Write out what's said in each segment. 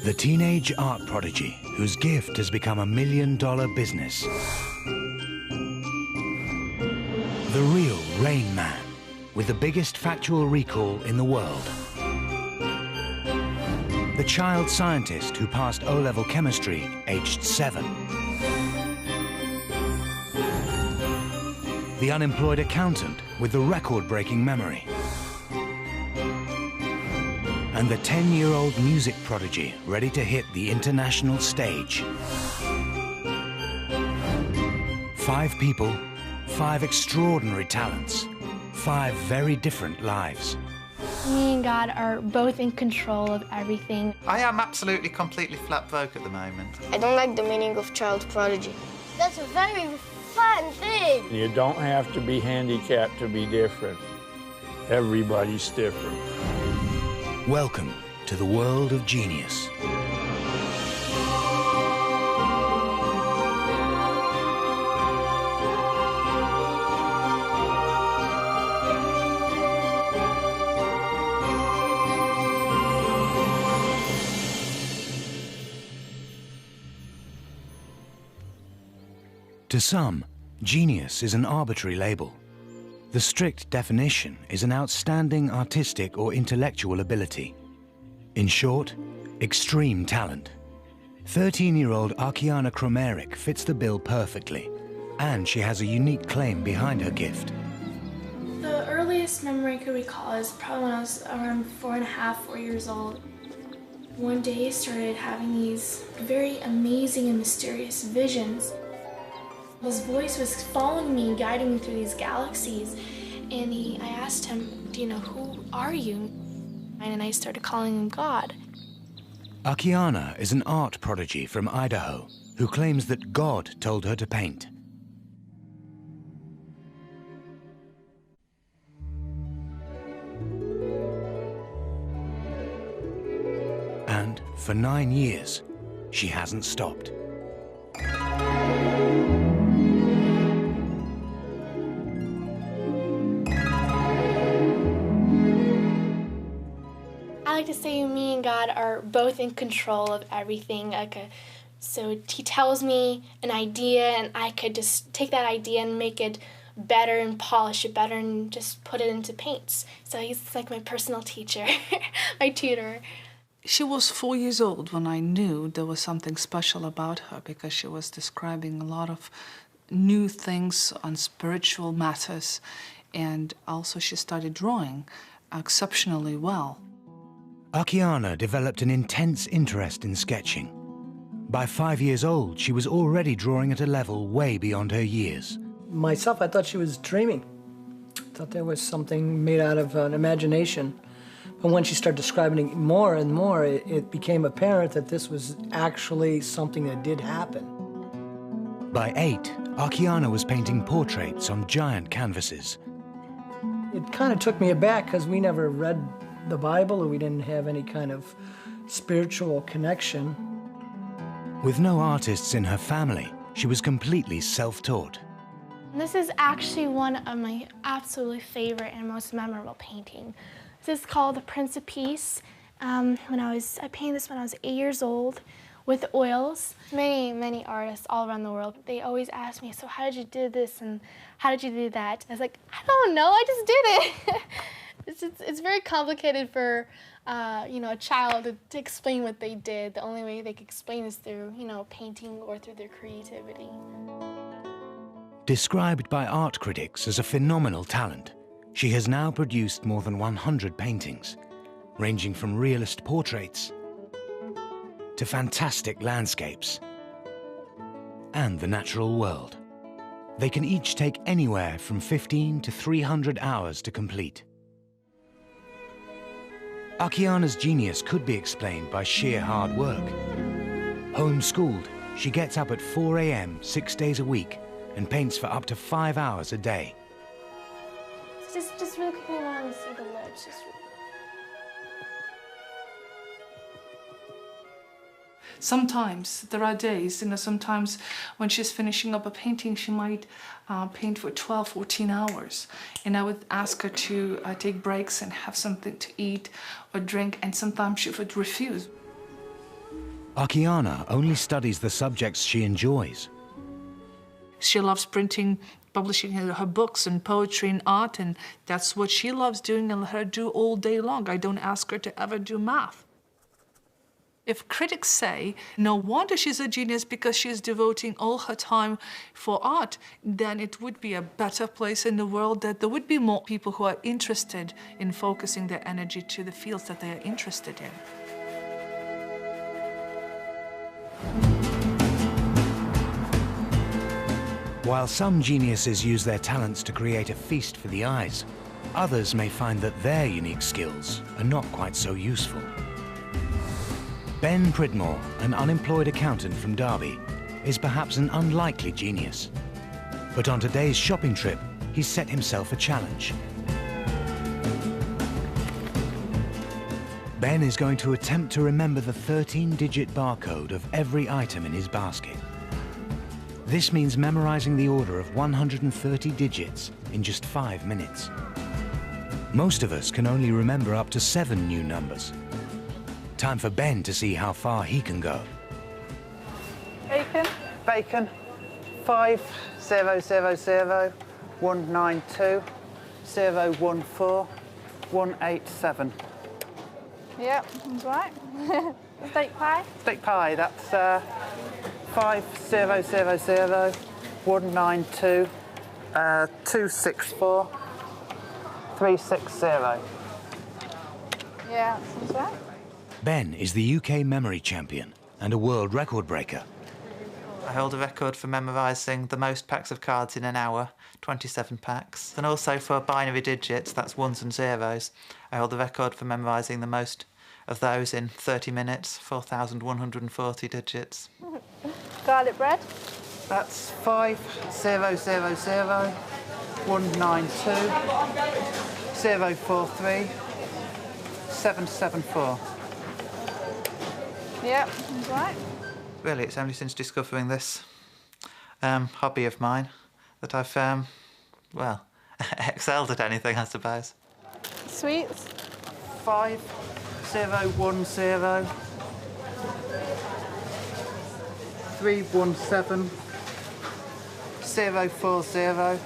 The teenage art prodigy whose gift has become a million-dollar business. The real Rain Man, with the biggest factual recall in the world. The child scientist who passed O-level chemistry aged 7. The unemployed accountant with the record-breaking memory. And the 10-year-old music prodigy ready to hit the international stage. 5 people, 5 extraordinary talents, 5 very different lives. Me and God are both in control of everything. I am absolutely, completely flat broke at the moment. I don't like the meaning of child prodigy. That's a very fun thing. You don't have to be handicapped to be different. Everybody's different. Welcome to the world of genius. To some, genius is an arbitrary label. The strict definition is an outstanding artistic or intellectual ability. In short, extreme talent. 13-year-old Akiana Kromeric fits the bill perfectly, and she has a unique claim behind her gift. The earliest memory I could recall is probably when I was around 4 years old. One day I started having these very amazing and mysterious visions. His voice was following me, guiding me through these galaxies. And I asked him, you know, who are you? And I started calling him God. Akiana is an art prodigy from Idaho who claims that God told her to paint. And for 9 years, she hasn't stopped. I like to say me and God are both in control of everything. So he tells me an idea and I could just take that idea and make it better and polish it better and just put it into paints. So he's like my personal teacher, my tutor. She was 4 years old when I knew there was something special about her because she was describing a lot of new things on spiritual matters, and also she started drawing exceptionally well. Akiana developed an intense interest in sketching. By 5 years old, she was already drawing at a level way beyond her years. Myself, I thought she was dreaming. I thought there was something made out of an imagination. But when she started describing it more and more, it became apparent that this was actually something that did happen. By 8, Akiana was painting portraits on giant canvases. It kind of took me aback because we never read the Bible, or we didn't have any kind of spiritual connection. With no artists in her family, she was completely self-taught. This is actually one of my absolutely favorite and most memorable paintings. This is called The Prince of Peace. I painted this when I was 8 years old with oils. Many artists all around the world, they always ask me, so how did you do this and how did you do that? I was like, I don't know, I just did it. It's very complicated for a child to explain what they did. The only way they can explain is through painting or through their creativity. Described by art critics as a phenomenal talent, she has now produced more than 100 paintings, ranging from realist portraits to fantastic landscapes and the natural world. They can each take anywhere from 15 to 300 hours to complete. Akiana's genius could be explained by sheer hard work. Homeschooled, she gets up at 4 a.m. 6 days a week and paints for up to 5 hours a day. Just really quickly, I want to see the lips. Sometimes there are days, sometimes when she's finishing up a painting, she might paint for 12, 14 hours. And I would ask her to take breaks and have something to eat or drink, and sometimes she would refuse. Akiana only studies the subjects she enjoys. She loves printing, publishing her books and poetry and art, and that's what she loves doing and let her do all day long. I don't ask her to ever do math. If critics say, no wonder she's a genius because she's devoting all her time for art, then it would be a better place in the world, that there would be more people who are interested in focusing their energy to the fields that they are interested in. While some geniuses use their talents to create a feast for the eyes, others may find that their unique skills are not quite so useful. Ben Pridmore, an unemployed accountant from Derby, is perhaps an unlikely genius. But on today's shopping trip, he's set himself a challenge. Ben is going to attempt to remember the 13-digit barcode of every item in his basket. This means memorizing the order of 130 digits in just 5 minutes. Most of us can only remember up to 7 new numbers. Time for Ben to see how far he can go. Bacon. Bacon, 5000 192 014 187. Yep, that's right. Steak pie. Steak pie, that's 5000 192 264 360. Yeah, that's right. Ben is the UK memory champion and a world record breaker. I hold a record for memorising the most packs of cards in an hour, 27 packs. And also for binary digits, that's ones and zeros, I hold the record for memorising the most of those in 30 minutes, 4,140 digits. Garlic bread. That's 5000 192 043 774. Yep, that's right. Really, it's only since discovering this hobby of mine that I've, well, excelled at anything, I suppose. Sweets. 5010 317 040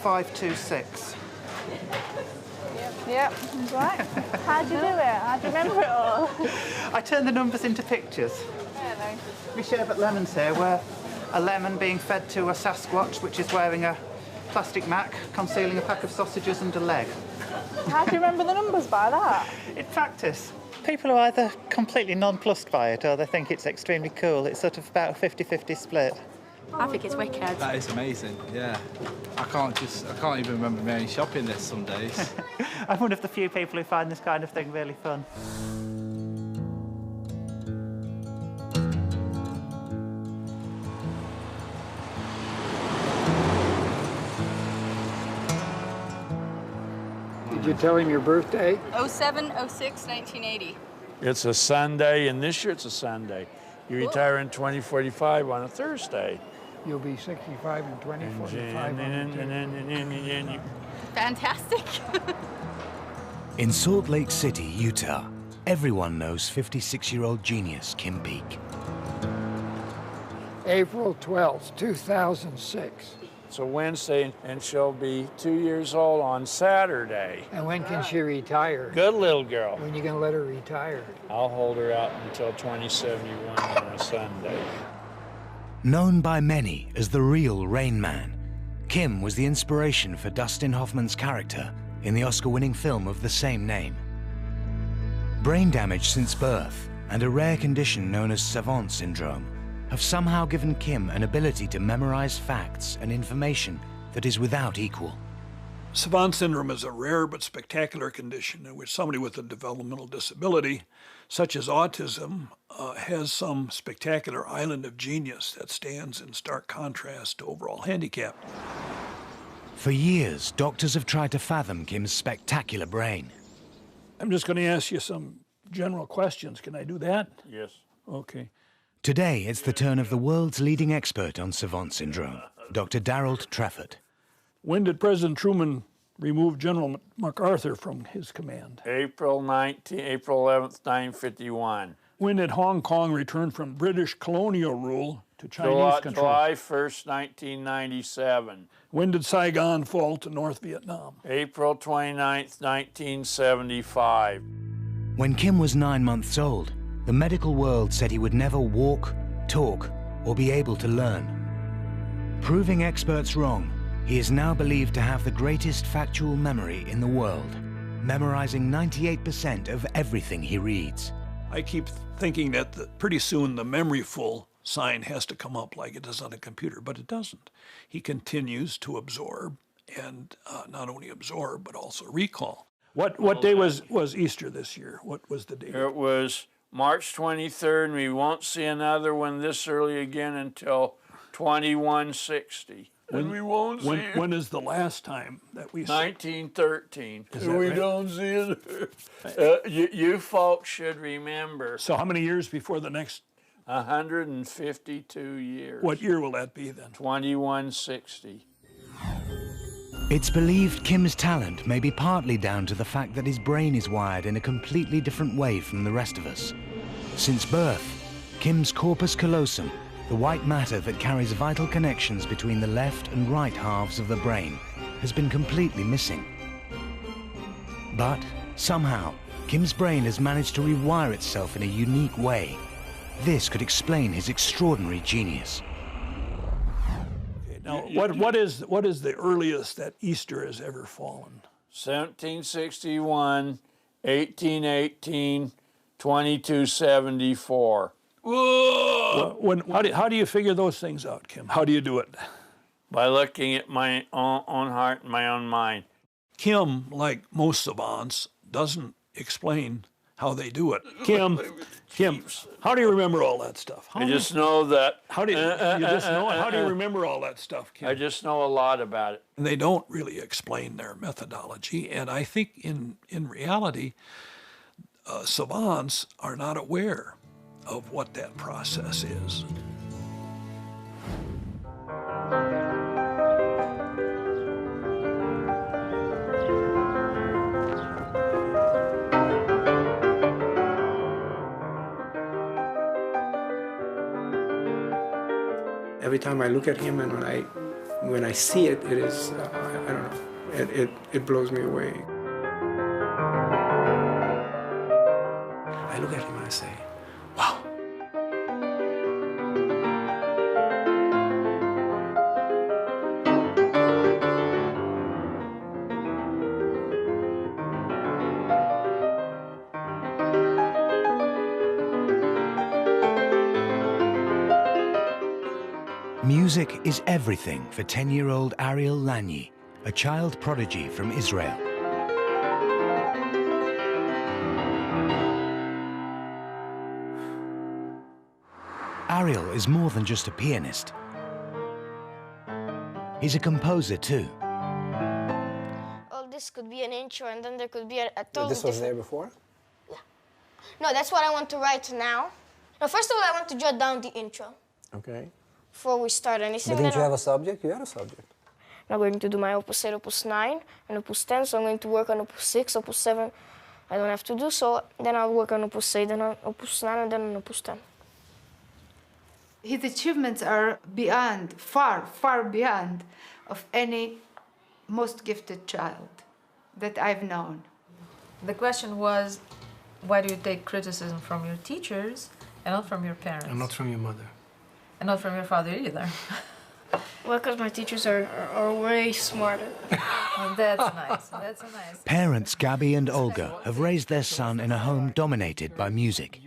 526. Yep, that's right. How'd you do it? How'd you remember it all? I turn the numbers into pictures. Really? We sherbet lemons here, where a lemon being fed to a Sasquatch, which is wearing a plastic mac, concealing a pack of sausages and a leg. How'd you remember the numbers by that? In practice, people are either completely nonplussed by it or they think it's extremely cool. It's sort of about a 50-50 split. I think it's wicked. That is amazing, yeah. I can't even remember me shopping this some days. I'm one of the few people who find this kind of thing really fun. Did you tell him your birthday? 07/06/1980. It's a Sunday, and this year it's a Sunday. You retire in 2045 on a Thursday. You'll be 65 in 2045. Fantastic. In Salt Lake City, Utah, everyone knows 56-year-old genius Kim Peek. April 12th, 2006. It's a Wednesday, and she'll be 2 years old on Saturday. And when can she retire? Good little girl. When you gonna let her retire? I'll hold her out until 2071 on a Sunday. Known by many as the real Rain Man, Kim was the inspiration for Dustin Hoffman's character in the Oscar-winning film of the same name. Brain damage since birth and a rare condition known as savant syndrome have somehow given Kim an ability to memorize facts and information that is without equal. Savant syndrome is a rare but spectacular condition in which somebody with a developmental disability, such as autism, has some spectacular island of genius that stands in stark contrast to overall handicap. For years, doctors have tried to fathom Kim's spectacular brain. I'm just going to ask you some general questions. Can I do that? Yes. Okay. Today, it's the turn of the world's leading expert on savant syndrome, Dr. Darold Trefort. When did President Truman remove General MacArthur from his command? April 11th, 1951. When did Hong Kong return from British colonial rule to Chinese control? July 1st, 1997. When did Saigon fall to North Vietnam? April 29th, 1975. When Kim was 9 months old, the medical world said he would never walk, talk, or be able to learn. Proving experts wrong, he is now believed to have the greatest factual memory in the world, memorizing 98% of everything he reads. I keep thinking that pretty soon the memory full sign has to come up like it does on a computer, but it doesn't. He continues to absorb, and not only absorb, but also recall. What day was Easter this year? What was the date? It was March 23rd, and we won't see another one this early again until 2160. And we won't see it. When is the last time that we 1913. Is that We right? don't see it. You folks should remember. So how many years before the next? 152 years. What year will that be then? 2160. It's believed Kim's talent may be partly down to the fact that his brain is wired in a completely different way from the rest of us. Since birth, Kim's corpus callosum, the white matter that carries vital connections between the left and right halves of the brain, has been completely missing. But somehow, Kim's brain has managed to rewire itself in a unique way. This could explain his extraordinary genius. Now, what is the earliest that Easter has ever fallen? 1761, 1818, 2274. Whoa! How do you figure those things out, Kim? How do you do it? By looking at my own heart and my own mind. Kim, like most savants, doesn't explain how they do it. Kim, how do you remember all that stuff? I just know that. How do you just know it? How do you remember all that stuff, Kim? I just know a lot about it. And they don't really explain their methodology, and I think in reality, savants are not aware of what that process is. Every time I look at him and when I see it, it is, I don't know, it blows me away. I look at him and I say, wow. Music is everything for 10-year-old Ariel Lanyi, a child prodigy from Israel. Ariel is more than just a pianist. He's a composer too. Oh, this could be an intro, and then there could be a totally This was different... there before? Yeah. No, that's what I want to write now. No, first of all, I want to jot down the intro. Okay. Before we start anything. But didn't you have a subject? You had a subject. I'm going to do my Opus 8, Opus 9, and Opus 10, so I'm going to work on Opus 6, Opus 7. I don't have to do so. Then I'll work on Opus 8, then on Opus 9, and then on Opus 10. His achievements are beyond, far, far beyond of any most gifted child that I've known. The question was, why do you take criticism from your teachers and not from your parents? And not from your mother. And not from your father either. Well, because my teachers are way smarter. Well, that's nice. That's a nice. Parents Gabby and Olga have raised their son in a home dominated by music.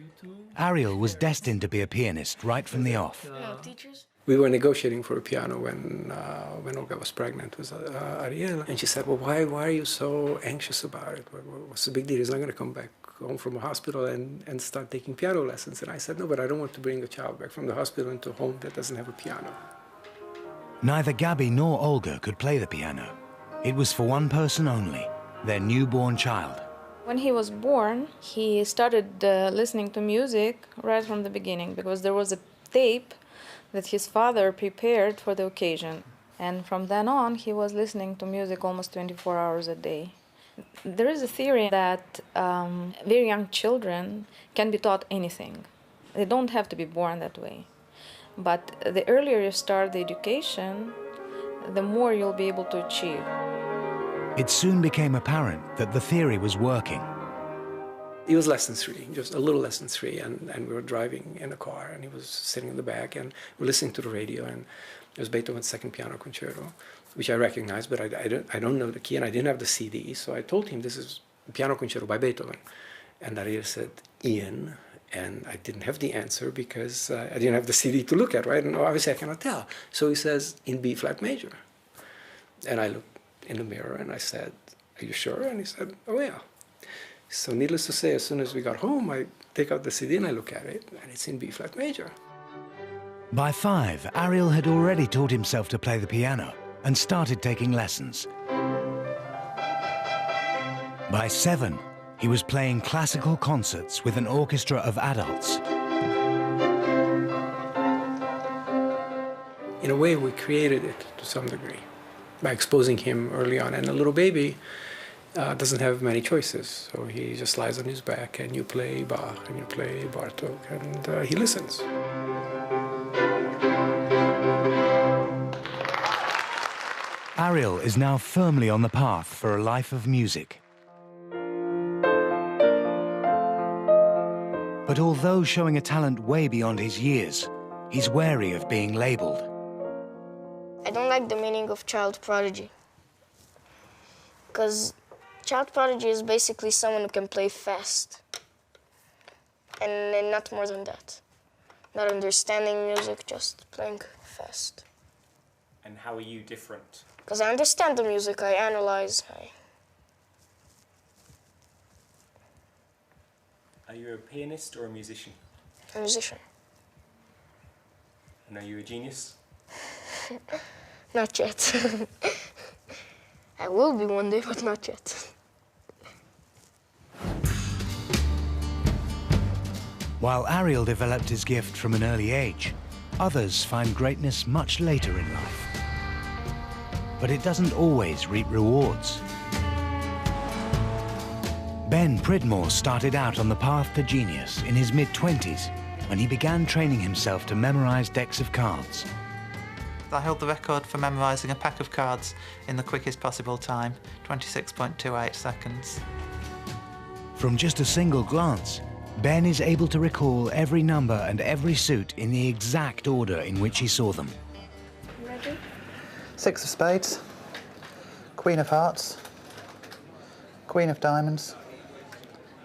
Ariel was destined to be a pianist right from the off. We were negotiating for a piano when Olga was pregnant with Ariel, and she said, "Well, why are you so anxious about it? What's the big deal? He's not going to come back home from a hospital and start taking piano lessons." And I said, "No, but I don't want to bring a child back from the hospital into a home that doesn't have a piano." Neither Gabby nor Olga could play the piano. It was for one person only, their newborn child. When he was born, he started listening to music right from the beginning because there was a tape that his father prepared for the occasion. And from then on, he was listening to music almost 24 hours a day. There is a theory that very young children can be taught anything. They don't have to be born that way. But the earlier you start the education, the more you'll be able to achieve. It soon became apparent that the theory was working. It was less than 3, just a little less than 3, and we were driving in a car, and he was sitting in the back, and we were listening to the radio, and it was Beethoven's Second Piano Concerto, which I recognized, but I don't know the key, and I didn't have the CD, so I told him this is Piano Concerto by Beethoven. And Ariel said, Ian, and I didn't have the answer because I didn't have the CD to look at, right? And obviously I cannot tell. So he says, in B flat major. And I looked in the mirror and I said, are you sure? And he said, oh yeah. So needless to say, as soon as we got home, I take out the CD and I look at it, and it's in B flat major. By 5, Ariel had already taught himself to play the piano and started taking lessons. By 7, he was playing classical concerts with an orchestra of adults. In a way, we created it to some degree by exposing him early on. And a little baby doesn't have many choices. So he just lies on his back, and you play Bach, and you play Bartók, and he listens. Ariel is now firmly on the path for a life of music. But although showing a talent way beyond his years, he's wary of being labelled. I don't like the meaning of child prodigy. Because child prodigy is basically someone who can play fast. And not more than that. Not understanding music, just playing fast. And how are you different? Because I understand the music, I analyze. Are you a pianist or a musician? A musician. And are you a genius? Not yet. I will be one day, but not yet. While Ariel developed his gift from an early age, others find greatness much later in life. But it doesn't always reap rewards. Ben Pridmore started out on the path to genius in his mid-20s when he began training himself to memorize decks of cards. I held the record for memorising a pack of cards in the quickest possible time, 26.28 seconds. From just a single glance, Ben is able to recall every number and every suit in the exact order in which he saw them. Ready? 6 of spades, Queen of hearts, Queen of diamonds,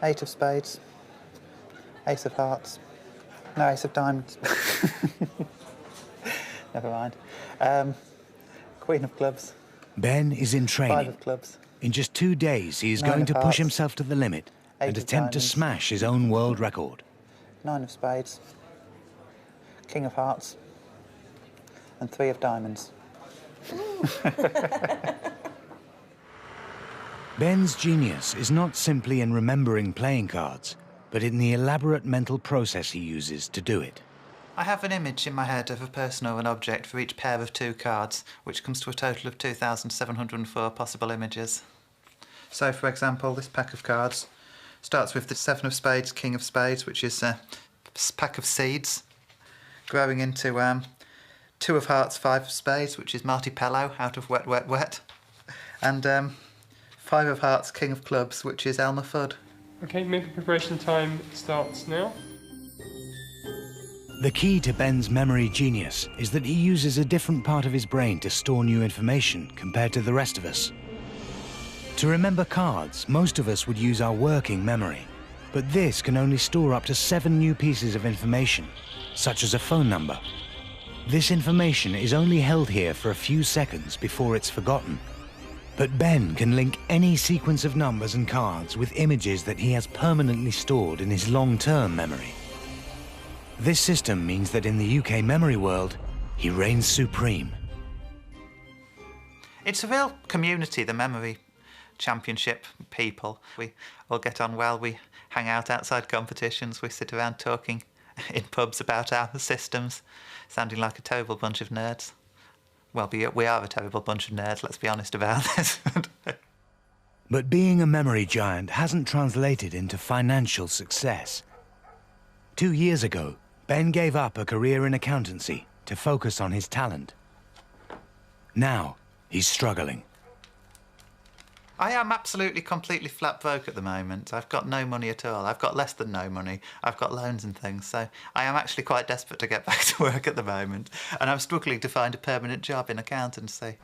8 of spades, Ace of hearts, no, Ace of diamonds. Never mind. Queen of clubs. Ben is in training. 5 of clubs. In just 2 days, he is 9 going of to push hearts. himself to the limit and 8 of attempt to diamonds. smash his own world record. 9 of spades, King of hearts, and 3 of diamonds. Ben's genius is not simply in remembering playing cards, but in the elaborate mental process he uses to do it. I have an image in my head of a person or an object for each pair of 2 cards, which comes to a total of 2,704 possible images. So, for example, this pack of cards starts with the 7 of spades, King of spades, which is a pack of seeds, growing into 2 of hearts, 5 of spades, which is Marty Pellow out of Wet, Wet, Wet, and 5 of hearts, King of clubs, which is Elmer Fudd. Okay, maybe preparation time starts now. The key to Ben's memory genius is that he uses a different part of his brain to store new information compared to the rest of us. To remember cards, most of us would use our working memory, but this can only store up to 7 new pieces of information, such as a phone number. This information is only held here for a few seconds before it's forgotten. But Ben can link any sequence of numbers and cards with images that he has permanently stored in his long-term memory. This system means that in the UK memory world, he reigns supreme. It's a real community, the memory championship people. We all get on well, we hang out outside competitions, we sit around talking in pubs about our systems, sounding like a terrible bunch of nerds. Well, we are a terrible bunch of nerds, let's be honest about this. But being a memory giant hasn't translated into financial success. 2 years ago, Ben gave up a career in accountancy to focus on his talent. Now, he's struggling. I am absolutely, completely flat broke at the moment. I've got no money at all. I've got less than no money. I've got loans and things, so I am actually quite desperate to get back to work at the moment. And I'm struggling to find a permanent job in accountancy.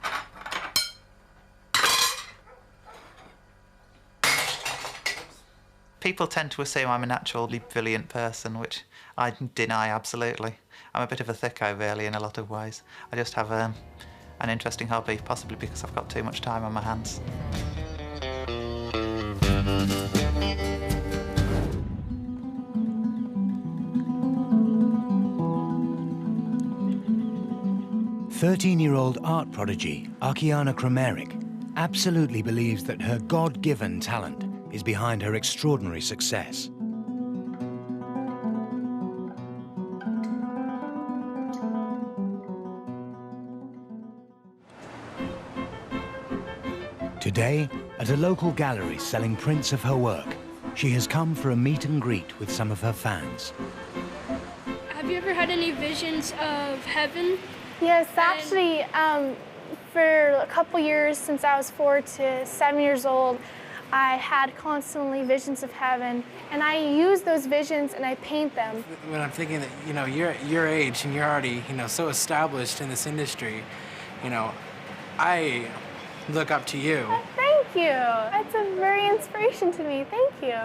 People tend to assume I'm a naturally brilliant person, which I deny absolutely. I'm a bit of a thicko, really, in a lot of ways. I just have an interesting hobby, possibly because I've got too much time on my hands. "13-year-old art prodigy Akiana Krameric absolutely believes that her God-given talent is behind her extraordinary success. Today, at a local gallery selling prints of her work, she has come for a meet and greet with some of her fans. Have you ever had any visions of heaven? Yes, actually, for a couple years, since I was 4 to 7 years old, I had constantly visions of heaven, and I use those visions and I paint them. When I'm thinking that, you know, you're at your age and you're already, you know, so established in this industry, you know, I look up to you. Oh, thank you. That's a very inspiration to me. Thank you.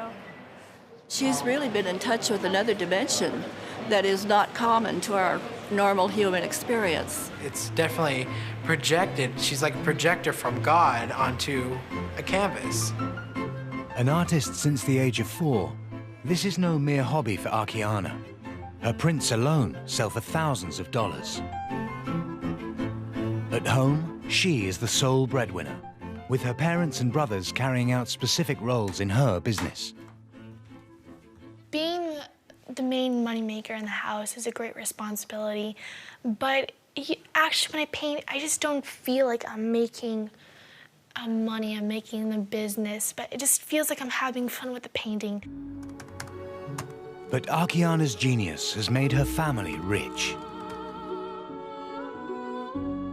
She's really been in touch with another dimension that is not common to our normal human experience. It's definitely projected. She's like a projector from God onto a canvas. An artist since the age of 4, this is no mere hobby for Akiana. Her prints alone sell for thousands of dollars. At home, she is the sole breadwinner, with her parents and brothers carrying out specific roles in her business. Being the main moneymaker in the house is a great responsibility, but actually when I paint, I just don't feel like I'm making money, I'm making the business, but it just feels like I'm having fun with the painting. But Akiana's genius has made her family rich.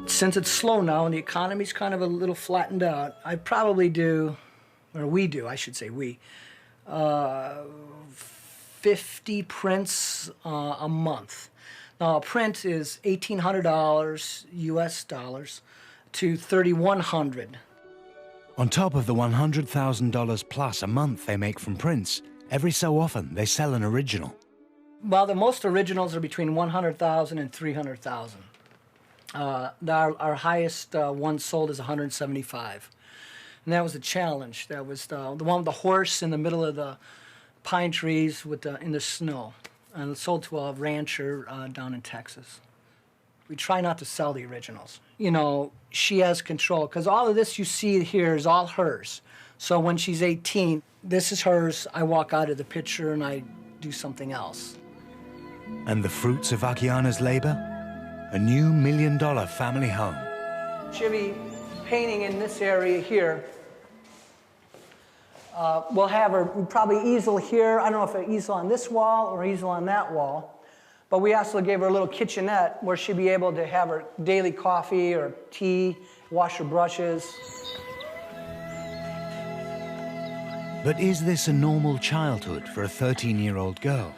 Since it's slow now and the economy's kind of a little flattened out, I probably do, or we do, I should say we, 50 prints a month. Now, a print is $1,800 US dollars to $3,100. On top of the $100,000 plus a month they make from prints, every so often they sell an original. Well, the most originals are between 100,000 and 300,000. Our highest one sold is 175. And that was the challenge. That was the one with the horse in the middle of the pine trees with in the snow. And it sold to a rancher down in Texas. We try not to sell the originals. You know, she has control, because all of this you see here is all hers. So when she's 18, this is hers. I walk out of the picture and I do something else. And the fruits of Akiana's labor? A new $1 million family home. She'll be painting in this area here. We'll have her probably easel here. I don't know if an easel on this wall or easel on that wall. But we also gave her a little kitchenette where she'd be able to have her daily coffee or tea, wash her brushes. But is this a normal childhood for a 13-year-old girl?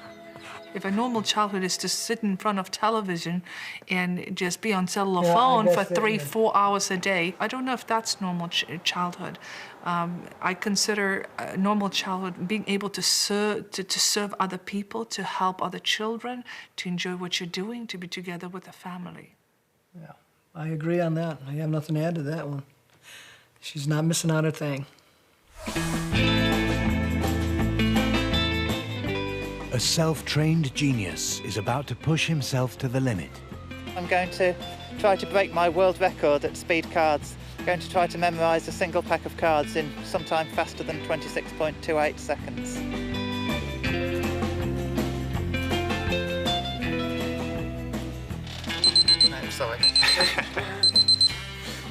If a normal childhood is to sit in front of television and just be on cellular phone for 3-4 hours a day, I don't know if that's normal childhood. I consider a normal childhood being able to serve other people, to help other children, to enjoy what you're doing, to be together with a family. Yeah, I agree on that. I have nothing to add to that one. She's not missing out a thing. A self-trained genius is about to push himself to the limit. I'm going to try to break my world record at speed cards. I'm going to try to memorise a single pack of cards in sometime faster than 26.28 seconds. No, sorry.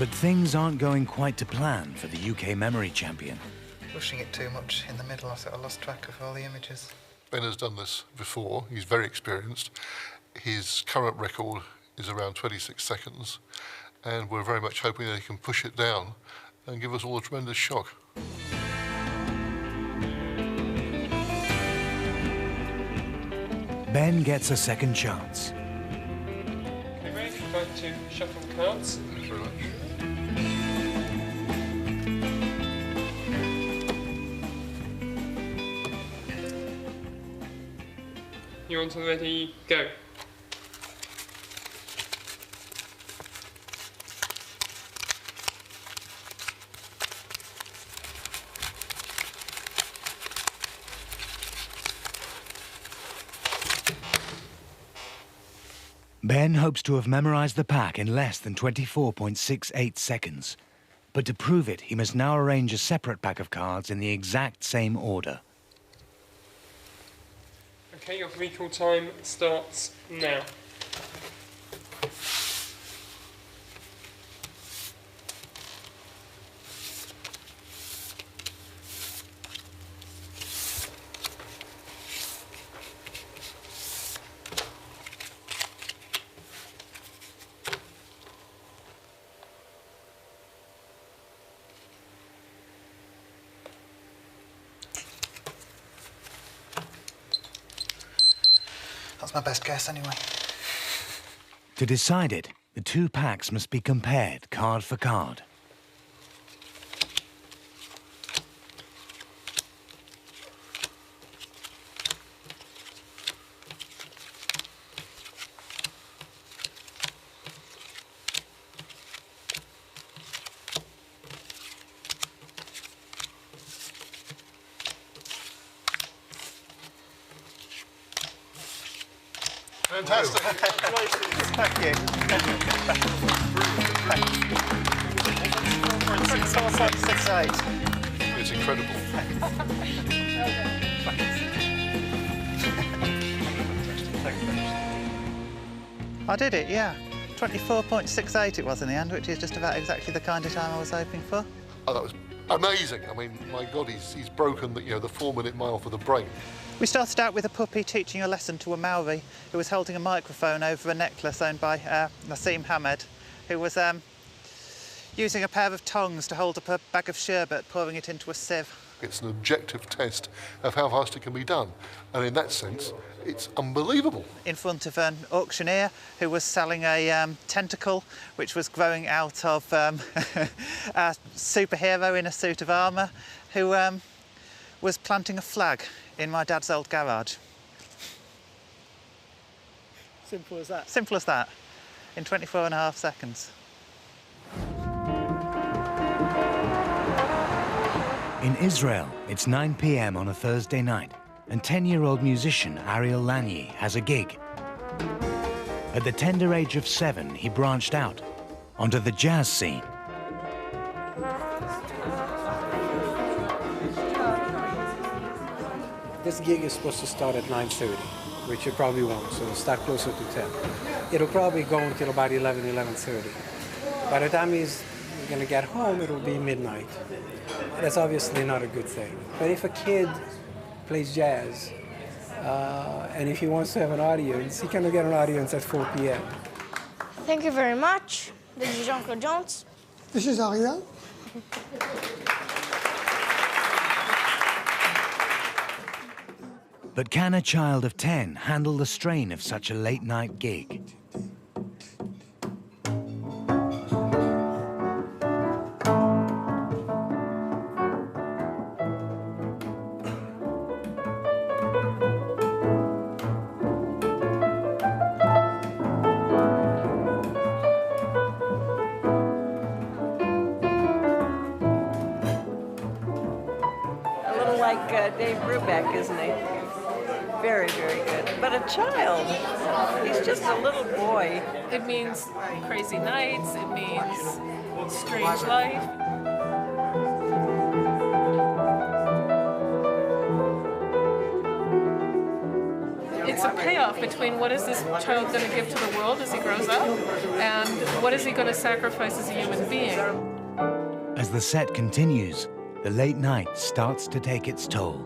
But things aren't going quite to plan for the UK memory champion. Pushing it too much in the middle, I lost track of all the images. Ben has done this before, he's very experienced. His current record is around 26 seconds, and we're very much hoping that he can push it down and give us all a tremendous shock. Ben gets a second chance. Okay, Ray, if you'd like to shuffle the cards. Thank you very much. You're on to ready, go. Ben hopes to have memorized the pack in less than 24.68 seconds. But to prove it, he must now arrange a separate pack of cards in the exact same order. Okay, your recall time starts now. That's my best guess anyway. To decide it, the two packs must be compared card for card. Fantastic. Congratulations. Thank you. 24.68. It's incredible. I did it, yeah. 24.68 it was in the end, which is just about exactly the kind of time I was hoping for. Oh, that was amazing. I mean, my God, he's broken the 4-minute mile for the brain. We started out with a puppy teaching a lesson to a Maori who was holding a microphone over a necklace owned by Nassim Hamed, who was using a pair of tongs to hold up a bag of sherbet, pouring it into a sieve. It's an objective test of how fast it can be done, and in that sense, it's unbelievable. In front of an auctioneer who was selling a tentacle which was growing out of a superhero in a suit of armour who was planting a flag in my dad's old garage. Simple as that. Simple as that, in 24.5 seconds. In Israel, it's 9 p.m. on a Thursday night, and 10-year-old musician Ariel Lany has a gig. At the tender age of 7, he branched out onto the jazz scene. This gig is supposed to start at 9:30, which it probably won't, so it'll start closer to 10. It'll probably go until about 11, 11:30. By the time he's going to get home, it'll be midnight. That's obviously not a good thing. But if a kid plays jazz, and if he wants to have an audience, he can get an audience at 4 p.m. Thank you very much. This is Jean-Claude Jones. This is Ariel. But can a child of 10 handle the strain of such a late-night gig? A little like Dave Brubeck, isn't he? Very, very good. But a child, he's just a little boy. It means crazy nights, it means strange life. It's a payoff between what is this child going to give to the world as he grows up and what is he going to sacrifice as a human being. As the set continues, the late night starts to take its toll.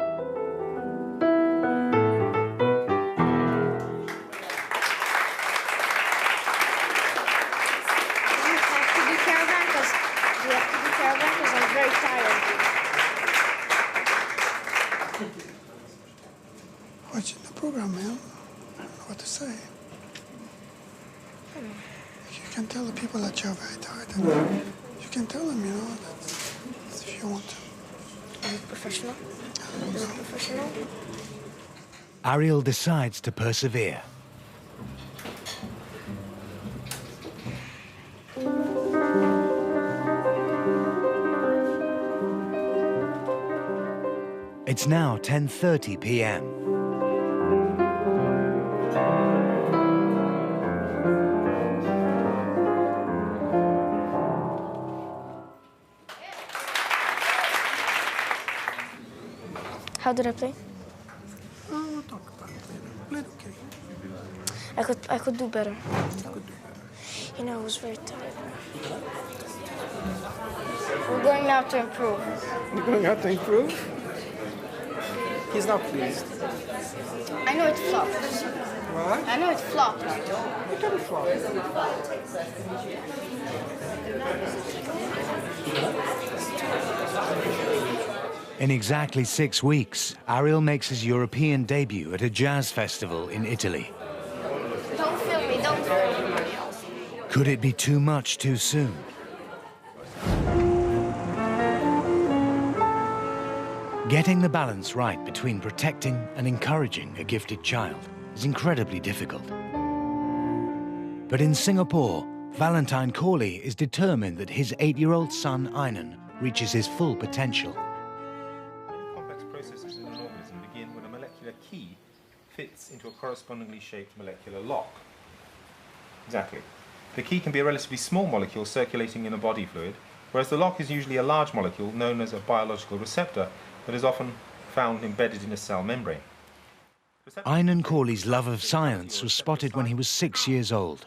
Watching the program, man. I don't know what to say. You can tell the people that you're very tired. And you can tell them, you know, that if you want to. Is it professional? Is it professional? Ariel decides to persevere. It's now 10:30 p.m. How did I play? Oh, we'll talk about it later. Played okay. I could do better. You know, I was very tired. We're going now to improve. You're going out to improve? He's not pleased. I know it flopped. What? I know it flopped. It didn't flop. In exactly 6 weeks, Ariel makes his European debut at a jazz festival in Italy. Don't film me, don't film me. Could it be too much too soon? Getting the balance right between protecting and encouraging a gifted child is incredibly difficult. But in Singapore, Valentine Corley is determined that his 8-year-old son, Einan, reaches his full potential. Complex processes in an organism begin when a molecular key fits into a correspondingly shaped molecular lock. Exactly. The key can be a relatively small molecule circulating in a body fluid, whereas the lock is usually a large molecule known as a biological receptor that is often found embedded in a cell membrane. Einan Corley's love of science was spotted when he was 6 years old.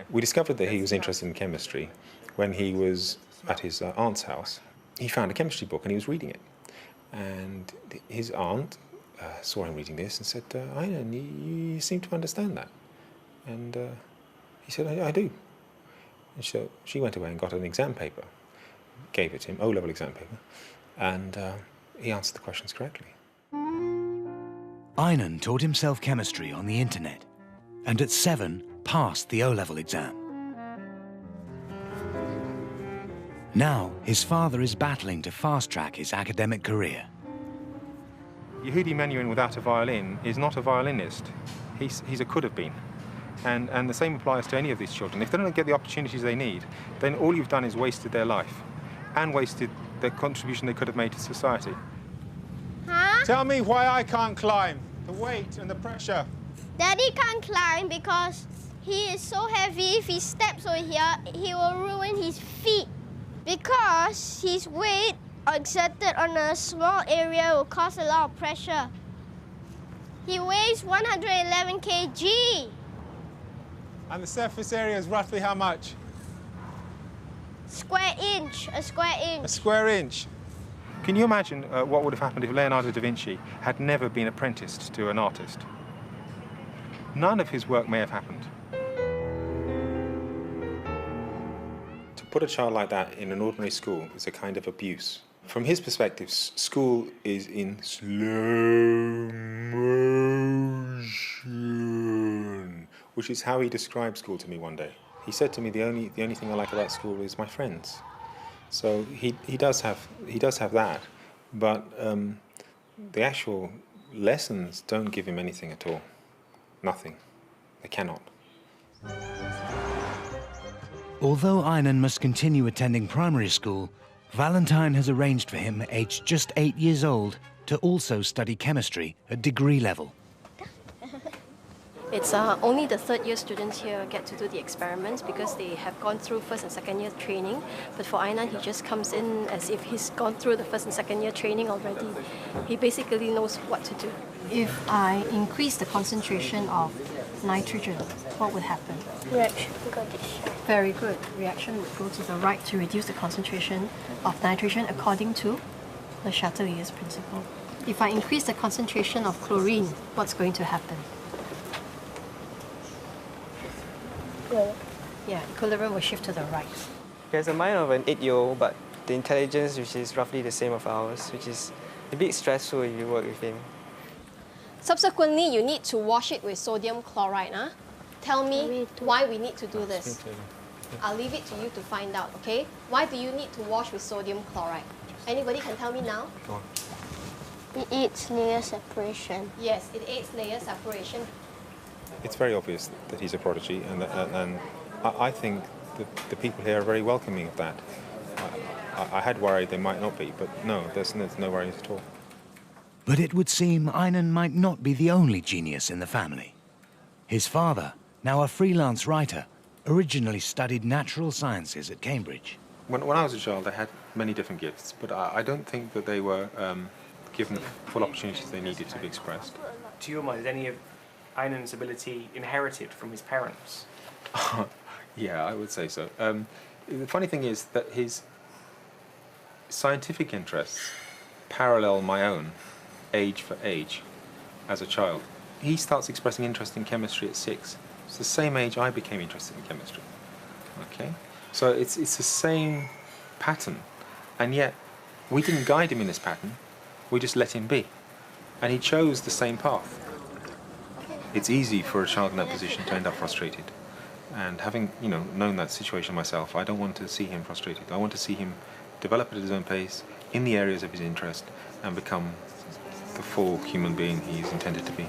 We discovered that he was interested in chemistry when he was at his aunt's house. He found a chemistry book and he was reading it. And his aunt saw him reading this and said, Einan, you seem to understand that. And he said, I do. And so she went away and got an exam paper, gave it to him, O-level exam paper, and he answered the questions correctly. Einan taught himself chemistry on the internet, and at 7 passed the O-level exam. Now, his father is battling to fast-track his academic career. Yehudi Menuhin without a violin is not a violinist. He's a could have been. And the same applies to any of these children. If they don't get the opportunities they need, then all you've done is wasted their life and wasted the contribution they could have made to society. Huh? Tell me why I can't climb. The weight and the pressure. Daddy can't climb because he is so heavy. If he steps over here, he will ruin his feet. Because his weight exerted on a small area will cause a lot of pressure. He weighs 111 kg. And the surface area is roughly how much? Square inch, a square inch. A square inch. Can you imagine what would have happened if Leonardo da Vinci had never been apprenticed to an artist? None of his work may have happened. To put a child like that in an ordinary school is a kind of abuse. From his perspective, school is in slow motion, which is how he described school to me one day. He said to me, the only thing I like about school is my friends. So he does have that, but the actual lessons don't give him anything at all. Nothing. They cannot. Although Einan must continue attending primary school, Valentine has arranged for him, aged just 8 years old, to also study chemistry at degree level. It's only the third-year students here get to do the experiments because they have gone through first and second-year training. But for Ainan, he just comes in as if he's gone through the first and second-year training already. He basically knows what to do. If I increase the concentration of nitrogen, what would happen? Reaction got this. Very good. Reaction would go to the right to reduce the concentration of nitrogen according to the Chatelier's principle. If I increase the concentration of chlorine, what's going to happen? Yeah, equilibrium will shift to the right. He has the mind of an 8-year-old, but the intelligence, which is roughly the same of ours, which is a bit stressful if you work with him. Subsequently, you need to wash it with sodium chloride. Huh? Tell me why we need to do this. I'll leave it to you to find out, okay? Why do you need to wash with sodium chloride? Anybody can tell me now? It aids layer separation. Yes, it aids layer separation. It's very obvious that he's a prodigy, and I think that the people here are very welcoming of that. I had worried they might not be, but no, there's no worries at all. But it would seem Ainan might not be the only genius in the family. His father, now a freelance writer, originally studied natural sciences at Cambridge. When I was a child, I had many different gifts, but I don't think that they were given the full opportunities they needed to be expressed. To your mind, is any of Ainan's ability inherited from his parents? Yeah, I would say so. The funny thing is that his scientific interests parallel my own, age for age, as a child. He starts expressing interest in chemistry at 6. It's the same age I became interested in chemistry. Okay? So it's the same pattern, and yet we didn't guide him in this pattern, we just let him be. And he chose the same path. It's easy for a child in that position to end up frustrated. And having, known that situation myself, I don't want to see him frustrated. I want to see him develop at his own pace, in the areas of his interest, and become the full human being he is intended to be.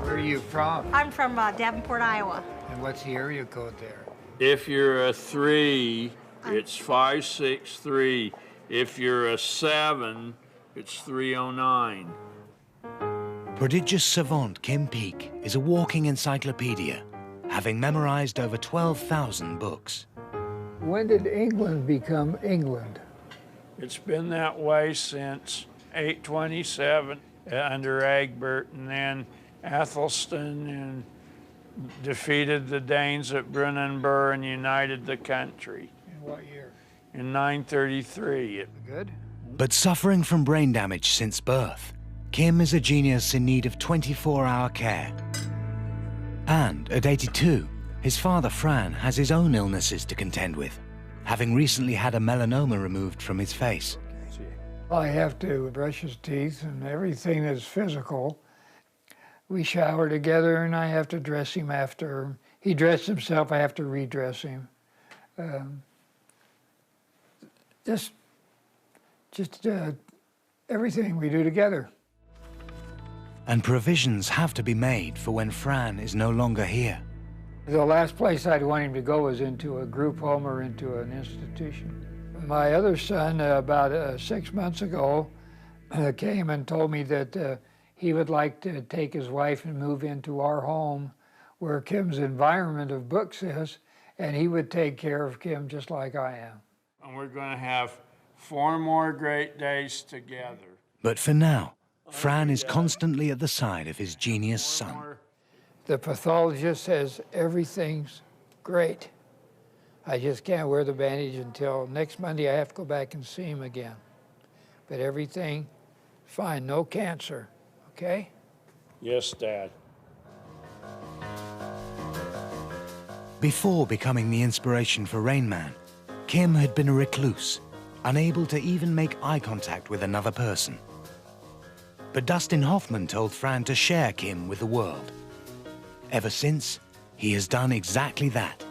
Where are you from? I'm from Davenport, Iowa. And what's the area code there? If you're a 3, it's 563. If you're a 7, it's 309. Prodigious savant Kim Peek is a walking encyclopedia, having memorized over 12,000 books. When did England become England? It's been that way since 827 under Egbert, and then Athelstan defeated the Danes at Brunanburh and united the country. In what year? In 933. Good. But suffering from brain damage since birth, Kim is a genius in need of 24-hour care. And at 82, his father Fran has his own illnesses to contend with, having recently had a melanoma removed from his face. I have to brush his teeth and everything that's physical. We shower together and I have to dress him after. He dressed himself, I have to redress him. Just everything we do together. And provisions have to be made for when Fran is no longer here. The last place I'd want him to go is into a group home or into an institution. My other son, about 6 months ago, came and told me that he would like to take his wife and move into our home where Kim's environment of books is, and he would take care of Kim just like I am. And we're going to have 4 more great days together. But for now, Fran is constantly at the side of his genius son. The pathologist says everything's great. I just can't wear the bandage until next Monday. I have to go back and see him again. But everything fine, no cancer, okay? Yes, Dad. Before becoming the inspiration for Rain Man, Kim had been a recluse, unable to even make eye contact with another person. But Dustin Hoffman told Fran to share Kim with the world. Ever since, he has done exactly that.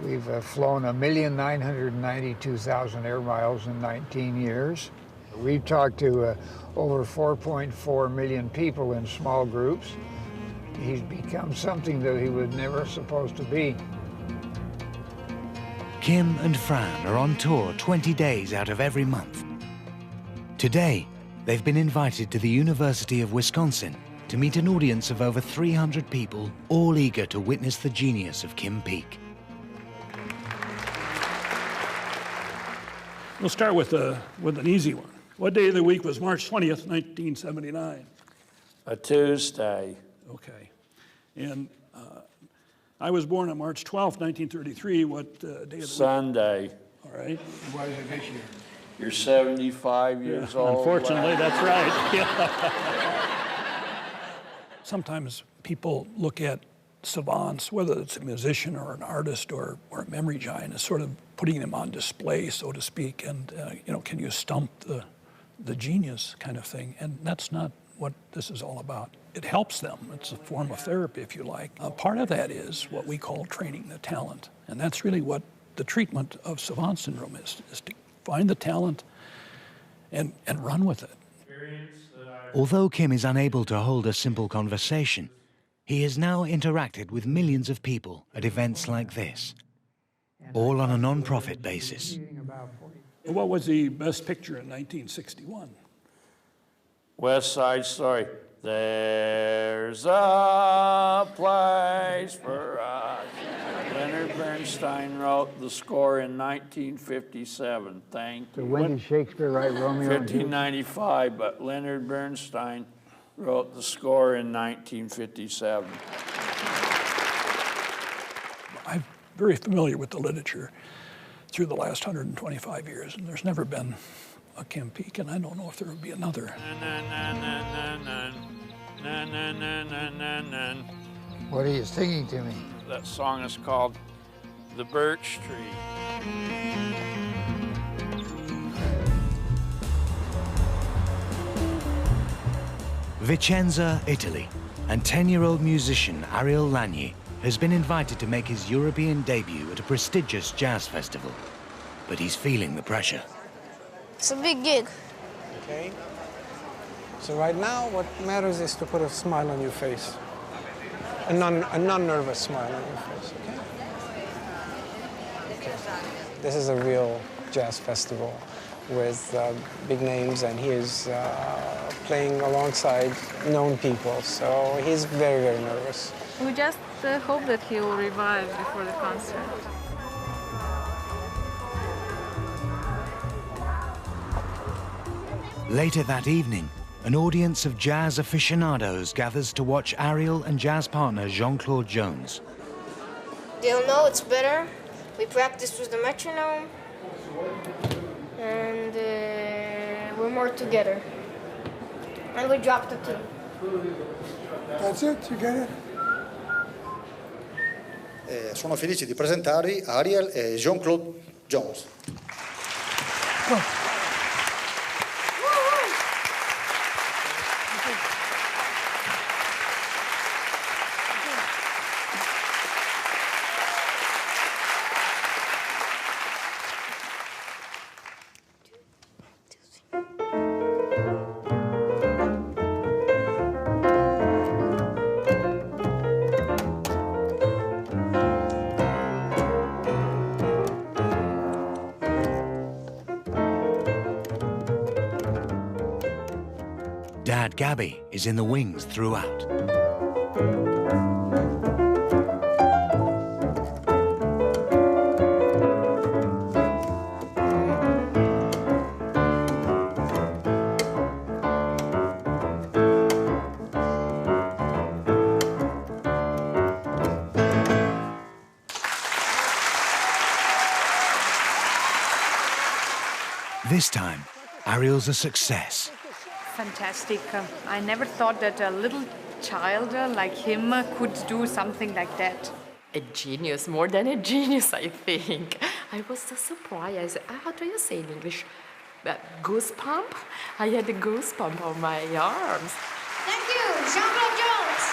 We've flown 1,992,000 air miles in 19 years. We've talked to over 4.4 million people in small groups. He's become something that he was never supposed to be. Kim and Fran are on tour 20 days out of every month. Today, they've been invited to the University of Wisconsin to meet an audience of over 300 people, all eager to witness the genius of Kim Peek. We'll start with an easy one. What day of the week was March 20th, 1979? A Tuesday. Okay. And I was born on March 12th, 1933. What day of the week? Sunday. All right. Why is it this year? You're 75 years old. Unfortunately, that's right. Yeah. Sometimes people look at savants, whether it's a musician or an artist or a memory giant, as sort of putting them on display, so to speak, and can you stump the genius kind of thing? And that's not what this is all about. It helps them. It's a form of therapy, if you like. Part of that is what we call training the talent, and that's really what the treatment of savant syndrome is to find the talent and run with it. Although Kim is unable to hold a simple conversation, he has now interacted with millions of people at events like this, all on a non-profit basis. What was the best picture in 1961? West Side Story. There's a place for us. Leonard Bernstein wrote the score in 1957. Thank you. So when did Shakespeare write Romeo and Juliet? 1595, but Leonard Bernstein wrote the score in 1957. I'm very familiar with the literature through the last 125 years, and there's never been a Kim Peek, and I don't know if there will be another. What are you singing to me? That song is called The Birch Tree. Vicenza, Italy, and 10-year-old musician Ariel Lagny has been invited to make his European debut at a prestigious jazz festival. But he's feeling the pressure. It's a big gig. Okay. So right now, what matters is to put a smile on your face. A non-nervous smile on your face, okay? Okay. This is a real jazz festival with big names, and he is playing alongside known people, so he's very, very nervous. We just hope that he will revive before the concert. Later that evening, an audience of jazz aficionados gathers to watch Ariel and jazz partner Jean-Claude Jones. They'll know it's better. We practice with the metronome, and we're more together. And we drop the two. That's it, you get it? Sono felice di presentarvi Ariel e Jean-Claude Jones. Dad Gabby is in the wings throughout. This time, Ariel's a success. Fantastic. I never thought that a little child like him could do something like that. A genius, more than a genius, I think. I was so surprised. How do you say in English? Goosebump? I had a goosebump on my arms. Thank you, Jean-Claude Jones.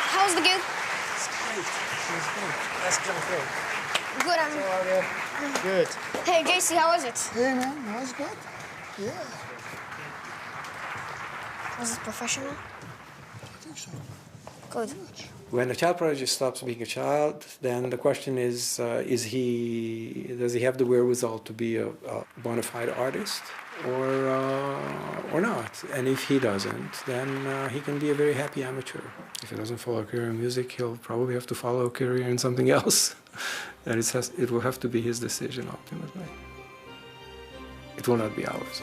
How's the gig? That's great. Good, Good. Hey, JC, how was it? Hey, man, that was good. Yeah. Was it professional? I think so. Good. When a child prodigy stops being a child, then the question is does he have the wherewithal to be a bona fide artist or not? And if he doesn't, then he can be a very happy amateur. If he doesn't follow a career in music, he'll probably have to follow a career in something else. And it will have to be his decision ultimately. It will not be ours.